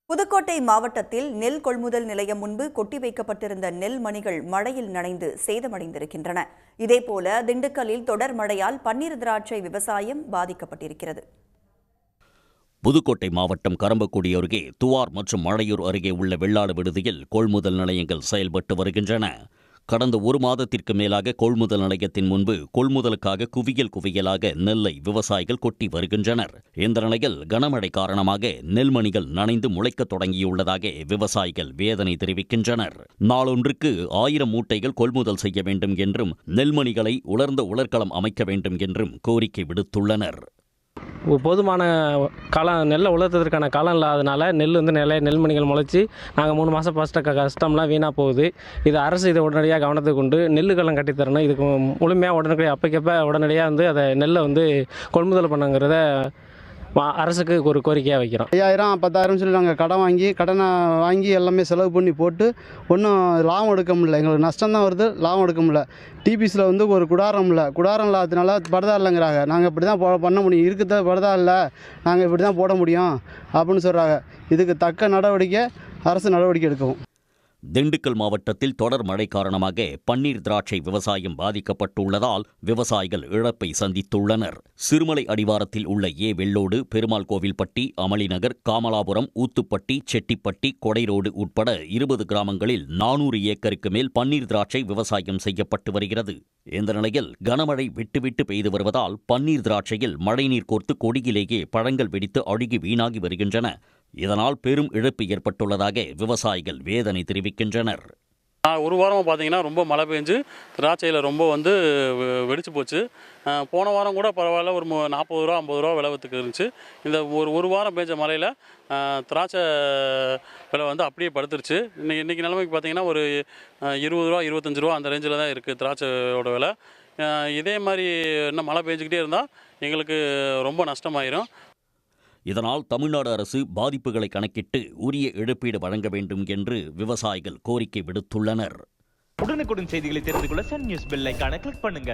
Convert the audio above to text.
புதுக்கோட்டை மாவட்டத்தில் நெல் கொள்முதல் நிலையம் முன்பு கொட்டி வைக்கப்பட்டிருந்த நெல் மணிகள் மழையில் நனைந்து சேதமடைந்திருக்கின்றன. இதேபோல திண்டுக்கல்லில் தொடர் மழையால் பன்னீர் திராட்சை விவசாயம் பாதிக்கப்பட்டிருக்கிறது. புதுக்கோட்டை மாவட்டம் கரம்பக்குடி அருகே துவார் மற்றும் மழையூர் அருகே உள்ள வெள்ளாடு விடுதியில் கொள்முதல் நிலையங்கள் செயல்பட்டு வருகின்றன. கடந்த ஒரு மாதத்திற்கு மேலாக கொள்முதல் நிலையத்தின் முன்பு கொள்முதலுக்காக குவியலாக நெல்லை விவசாயிகள் கொட்டி வருகின்றனர். இந்த நிலையில் கனமழை காரணமாக நெல்மணிகள் நனைந்து முளைக்கத் தொடங்கியுள்ளதாக விவசாயிகள் வேதனை தெரிவிக்கின்றனர். நாளொன்றுக்கு 1000 மூட்டைகள் கொள்முதல் செய்ய வேண்டும் என்றும் நெல்மணிகளை உலர்ந்த உலர்களம் அமைக்க வேண்டும் என்றும் கோரிக்கை விடுத்துள்ளனர். போதுமான காலம் நெல்லை உலர்த்ததற்கான காலம் இல்லாதனால நெல்மணிகள் முளைச்சி நாங்கள் 3 மாதம் ஃபஸ்ட்டு கஷ்டம்லாம் வீணாக போகுது. இது அரசு இதை உடனடியாக கவனத்துக்கு கொண்டு நெல்லுக்கெல்லாம் கட்டித்தரணும். இதுக்கு முழுமையாக உடனடியாக அப்பக்கப்போ உடனடியாக அதை நெல்லை கொள்முதல் பண்ணுங்கிறத அரசுக்கு ஒரு கோரிக்கையாக வைக்கிறோம். 5000 10,000 சொல்லி நாங்கள் கடனை வாங்கி எல்லாமே செலவு பண்ணி போட்டு ஒன்றும் லாபம் எடுக்க முடியல. எங்களுக்கு நஷ்டம் தான் வருது, லாபம் எடுக்க முடியல. டிபிஸில் ஒரு குடாரம் இல்லாததுனால படுதா இல்லைங்கிறாங்க. நாங்கள் இப்படி தான் பண்ண முடியும், இருக்கிறத படுதா இல்லை, நாங்கள் இப்படி தான் போட முடியும் அப்படின்னு சொல்கிறாங்க. இதுக்கு தக்க நடவடிக்கை அரசு நடவடிக்கை எடுக்கவும். திண்டுக்கல் மாவட்டத்தில் தொடர் மழை காரணமாக பன்னீர் திராட்சை விவசாயம் பாதிக்கப்பட்டுள்ளதால் விவசாயிகள் இழப்பை சந்தித்துள்ளனர். சிறுமலை அடிவாரத்தில் உள்ள வெள்ளோடு, பெருமாள் கோவில்பட்டி, அமளிநகர், காமலாபுரம், ஊத்துப்பட்டி, செட்டிப்பட்டி, கொடைரோடு உட்பட 20 கிராமங்களில் 400 ஏக்கருக்கு மேல் பன்னீர் திராட்சை விவசாயம் செய்யப்பட்டு வருகிறது. இந்த நிலையில் கனமழை விட்டுவிட்டு பெய்து வருவதால் பன்னீர் திராட்சையில் மழைநீர் கோர்த்து கொடியிலேயே பழங்கள் வெடித்து அழுகி வீணாகி வருகின்றன. இதனால் பெரும் இழப்பு ஏற்பட்டுள்ளதாக விவசாயிகள் வேதனை தெரிவிக்கின்றனர். ஒரு வாரமாக பார்த்தீங்கன்னா ரொம்ப மழை பெஞ்சு திராட்சையில் ரொம்ப வெடிச்சு போச்சு. போன வாரம் கூட பரவாயில்ல, ஒரு 40 ரூபா 50 ரூபா விலைவத்துக்கு இருந்துச்சு. இந்த ஒரு வாரம் பெஞ்ச மழையில் திராட்சை விலை அப்படியே படுத்துருச்சு. இன்றைக்கி நிலைமைக்கு பார்த்தீங்கன்னா ஒரு 20 ரூபா 25 ரூபா அந்த ரேஞ்சில் தான் இருக்குது திராட்சையோட விலை. இதே மாதிரி இன்னும் மழை பெஞ்சிக்கிட்டே இருந்தால் எங்களுக்கு ரொம்ப நஷ்டமாயிரும். இதனால் தமிழ்நாடு அரசு பாதிப்புகளை கணக்கிட்டு உரிய இழப்பீடு வழங்க வேண்டும் என்று விவசாயிகள் கோரிக்கை விடுத்துள்ளனர். உடனுக்குடன் செய்திகளை தெரிந்து கொள்ள சன் நியூஸ் பெல் ஐகானை கிளிக் பண்ணுங்க.